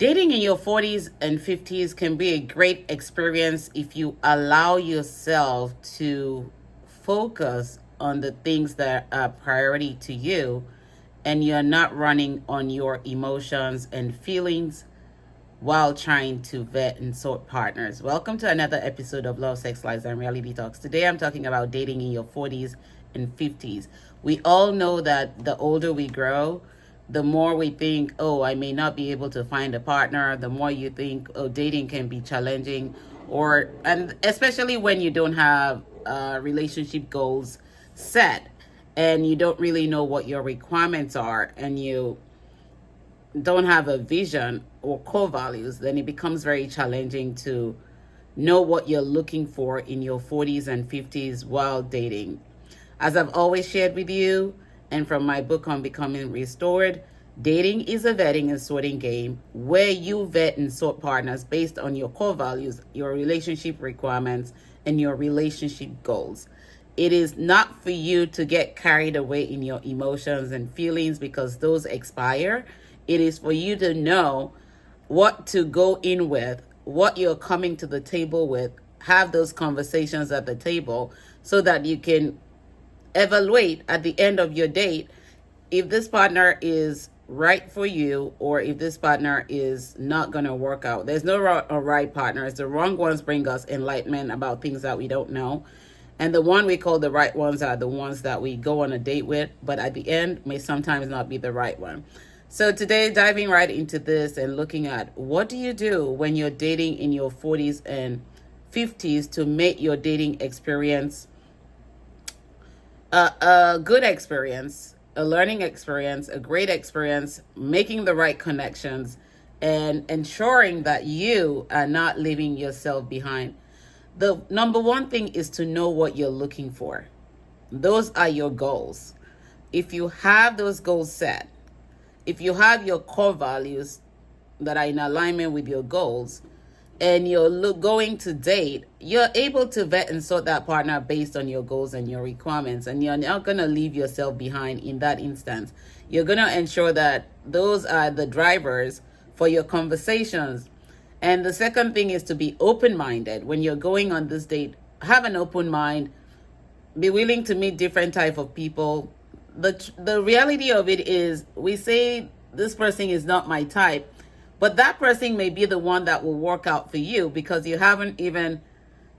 Dating in your 40s and 50s can be a great experience if you allow yourself to focus on the things that are priority to you and you're not running on your emotions and feelings while trying to vet and sort partners. Welcome to another episode of Love, Sex, Lies, and Reality Talks. Today I'm talking about dating in your 40s and 50s. We all know that the older we grow, the more we think, oh, I may not be able to find a partner, the more you think, oh, dating can be challenging, and especially when you don't have relationship goals set and you don't really know what your requirements are and you don't have a vision or core values, then it becomes very challenging to know what you're looking for in your 40s and 50s while dating. As I've always shared with you, and from my book on Becoming Restored, dating is a vetting and sorting game where you vet and sort partners based on your core values, your relationship requirements, and your relationship goals. It is not for you to get carried away in your emotions and feelings because those expire. It is for you to know what to go in with, what you're coming to the table with, have those conversations at the table so that you can evaluate at the end of your date if this partner is right for you or if this partner is not going to work out. There's no right partners. The wrong ones bring us enlightenment about things that we don't know. And the one we call the right ones are the ones that we go on a date with, but at the end may sometimes not be the right one. So today, diving right into this and looking at what do you do when you're dating in your 40s and 50s to make your dating experience a good experience, a learning experience, a great experience, making the right connections, and ensuring that you are not leaving yourself behind. The number one thing is to know what you're looking for. Those are your goals. If you have those goals set, if you have your core values that are in alignment with your goals, and you're going to date, you're able to vet and sort that partner based on your goals and your requirements, and you're not going to leave yourself behind in that instance. You're going to ensure that those are the drivers for your conversations. And the second thing is to be open-minded. When you're going on this date, have an open mind, be willing to meet different type of people. The reality of it is we say this person is not my type, but that person may be the one that will work out for you because you haven't even,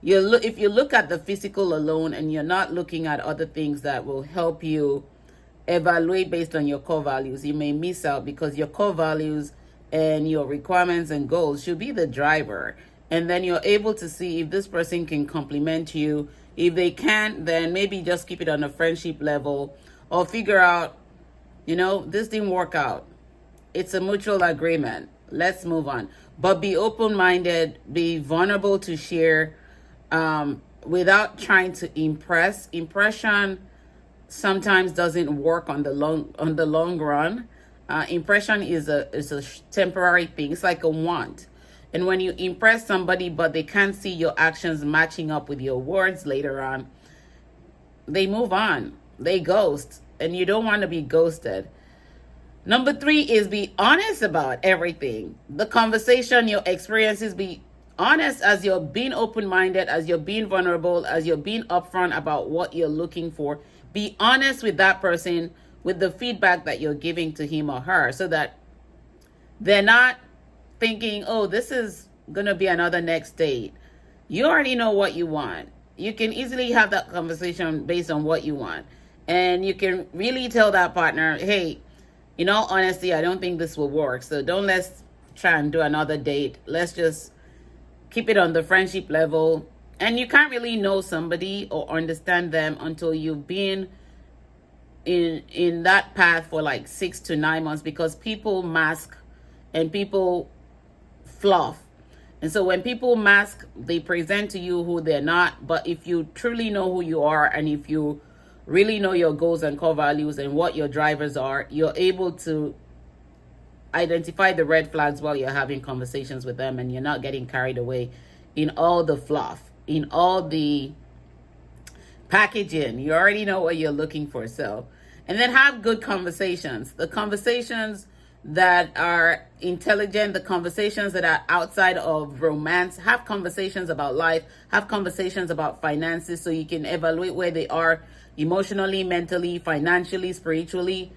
if you look at the physical alone and you're not looking at other things that will help you evaluate based on your core values, you may miss out because your core values and your requirements and goals should be the driver. And then you're able to see if this person can complement you. If they can't, then maybe just keep it on a friendship level or figure out, this didn't work out. It's a mutual agreement. Let's move on. But be open-minded, be vulnerable to share without trying to impress. Impression sometimes doesn't work on the long run. Impression is a temporary thing. It's like a want. And when you impress somebody but they can't see your actions matching up with your words later on, they move on. They ghost. And you don't want to be ghosted. Number 3 is be honest about everything. The conversation, your experiences, be honest as you're being open-minded, as you're being vulnerable, as you're being upfront about what you're looking for. Be honest with that person with the feedback that you're giving to him or her so that they're not thinking, oh, this is going to be another next date. You already know what you want. You can easily have that conversation based on what you want. And you can really tell that partner, hey, in all honesty, I don't think this will work. So let's try and do another date. Let's just keep it on the friendship level. And you can't really know somebody or understand them until you've been in that path for like 6 to 9 months because people mask and people fluff. And so when people mask, they present to you who they're not. But if you truly know who you are and if you really know your goals and core values and what your drivers are, you're able to identify the red flags while you're having conversations with them and you're not getting carried away in all the fluff, in all the packaging. You already know what you're looking for. So, and then have good conversations. The conversations that are intelligent, the conversations that are outside of romance. Have conversations about life, have conversations about finances so you can evaluate where they are emotionally, mentally, financially, spiritually,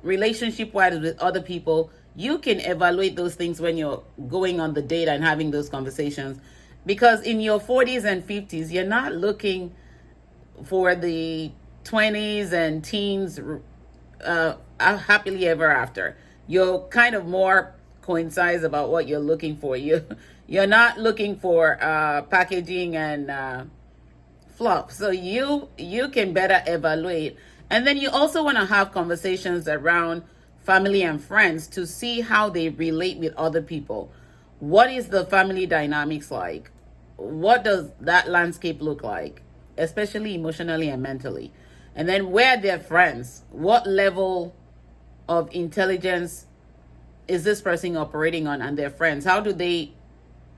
relationship wise with other people. You can evaluate those things when you're going on the date and having those conversations. Because in your 40s and 50s, you're not looking for the 20s and teens happily ever after. You're kind of more coincides about what you're looking for. You're not looking for packaging and fluff. So you can better evaluate. And then you also want to have conversations around family and friends to see how they relate with other people. What is the family dynamics like? What does that landscape look like, especially emotionally and mentally? And then where they're friends, what level of intelligence is this person operating on, and their friends? How do they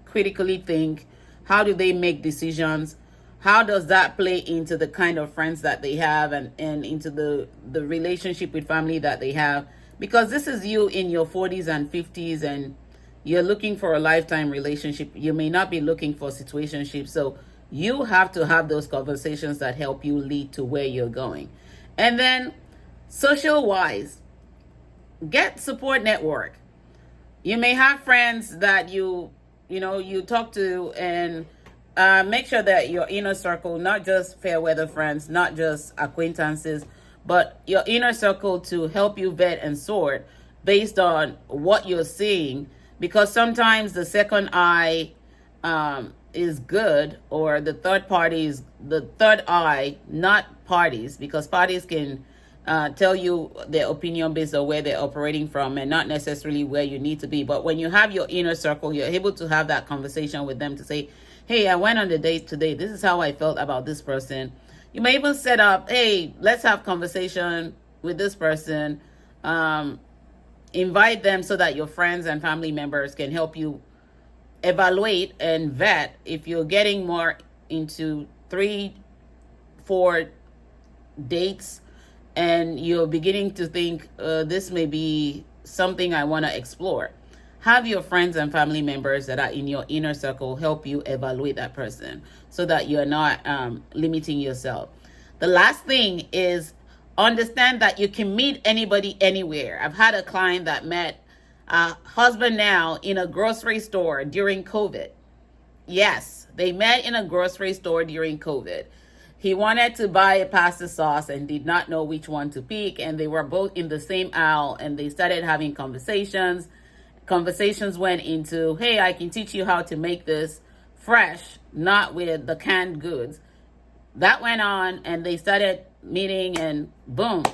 critically think? How do they make decisions? How does that play into the kind of friends that they have, and into the relationship with family that they have? Because this is you in your 40s and 50s, and you're looking for a lifetime relationship. You may not be looking for situationship. So you have to have those conversations that help you lead to where you're going. And then social wise, get support network. You may have friends that you talk to, and make sure that your inner circle, not just fair weather friends, not just acquaintances, but your inner circle to help you vet and sort based on what you're seeing. Because sometimes the second eye is good, or the third party is the third eye, not parties, because parties can tell you their opinion based on where they're operating from and not necessarily where you need to be. But when you have your inner circle, you're able to have that conversation with them to say, hey, I went on the date today. This is how I felt about this person. You may even set up, hey, let's have conversation with this person. Invite them so that your friends and family members can help you evaluate and vet. If you're getting more into 3-4 dates and you're beginning to think this may be something I want to explore, have your friends and family members that are in your inner circle help you evaluate that person so that you're not limiting yourself. The last thing is understand that you can meet anybody anywhere. I've had a client that met a husband now in a grocery store during COVID. Yes, they met in a grocery store during COVID. He wanted to buy a pasta sauce and did not know which one to pick, and they were both in the same aisle, and they started having conversations. Conversations went into, hey, I can teach you how to make this fresh, not with the canned goods. That went on, and they started meeting, and boom,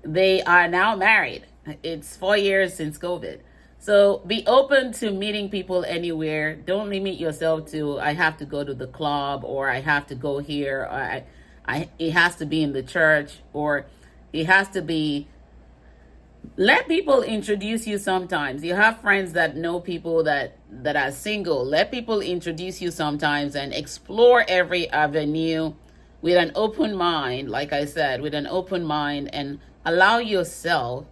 they are now married. It's 4 years since COVID. So be open to meeting people anywhere. Don't limit yourself to, I have to go to the club, or I have to go here, or it has to be in the church, or it has to be. Let people introduce you sometimes. You have friends that know people that are single. Let people introduce you sometimes, and explore every avenue with an open mind, like I said, with an open mind, and allow yourself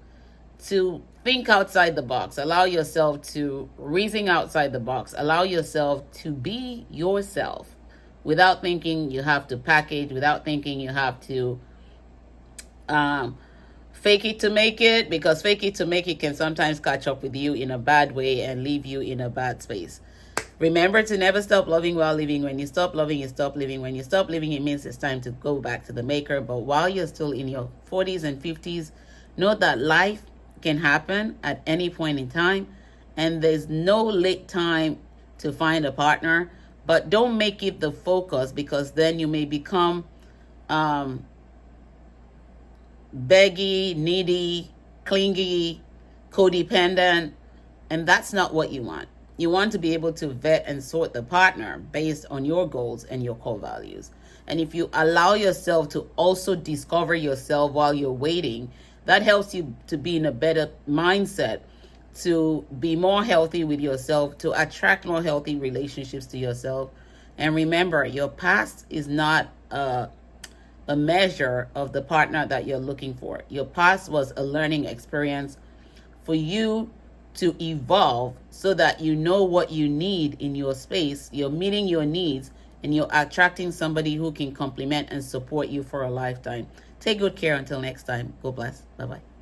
to think outside the box. Allow yourself to reason outside the box. Allow yourself to be yourself without thinking you have to package, without thinking you have to fake it to make it, because fake it to make it can sometimes catch up with you in a bad way and leave you in a bad space. Remember to never stop loving while living. When you stop loving, you stop living. When you stop living, it means it's time to go back to the maker. But while you're still in your 40s and 50s, know that life can happen at any point in time, and there's no late time to find a partner. But don't make it the focus, because then you may become beggy, needy, clingy, codependent, and that's not what you want. You want to be able to vet and sort the partner based on your goals and your core values. And if you allow yourself to also discover yourself while you're waiting, that helps you to be in a better mindset, to be more healthy with yourself, to attract more healthy relationships to yourself. And remember, your past is not a measure of the partner that you're looking for. Your past was a learning experience for you to evolve so that you know what you need in your space, you're meeting your needs, and you're attracting somebody who can complement and support you for a lifetime. Take good care until next time. God bless. Bye-bye.